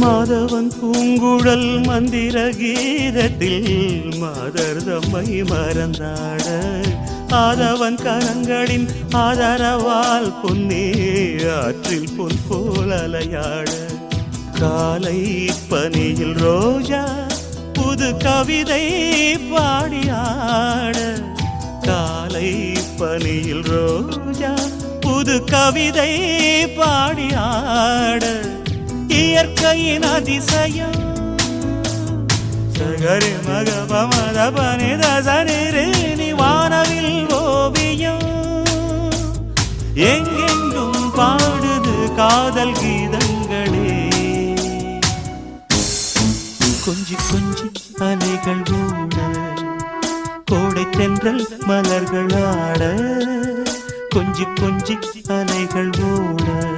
மாதவன் பூங்குழல் மந்திர கீதத்தில் மாதர் தம்மை மறந்தாட ஆதவன் கரங்களின் ஆதரவால் பொன்னே ஆற்றில் பொன் போல் அலையாட காலை பனியில் ரோஜா புது கவிதை பாடியாட காலை பனியில் ரோஜா புது கவிதை பாடியாட இயற்கையின் அதிசயம் சகரி மக பமத பனித சனிரேனி வானவில் ஓவியம் எங்கெங்கும் பாடுது காதல் கீதங்களே கொஞ்சி கொஞ்சி அலைகள் ஓட கோடை தென்றல் மலர்கள் ஆட கொஞ்சி கொஞ்சி அலைகள் ஓட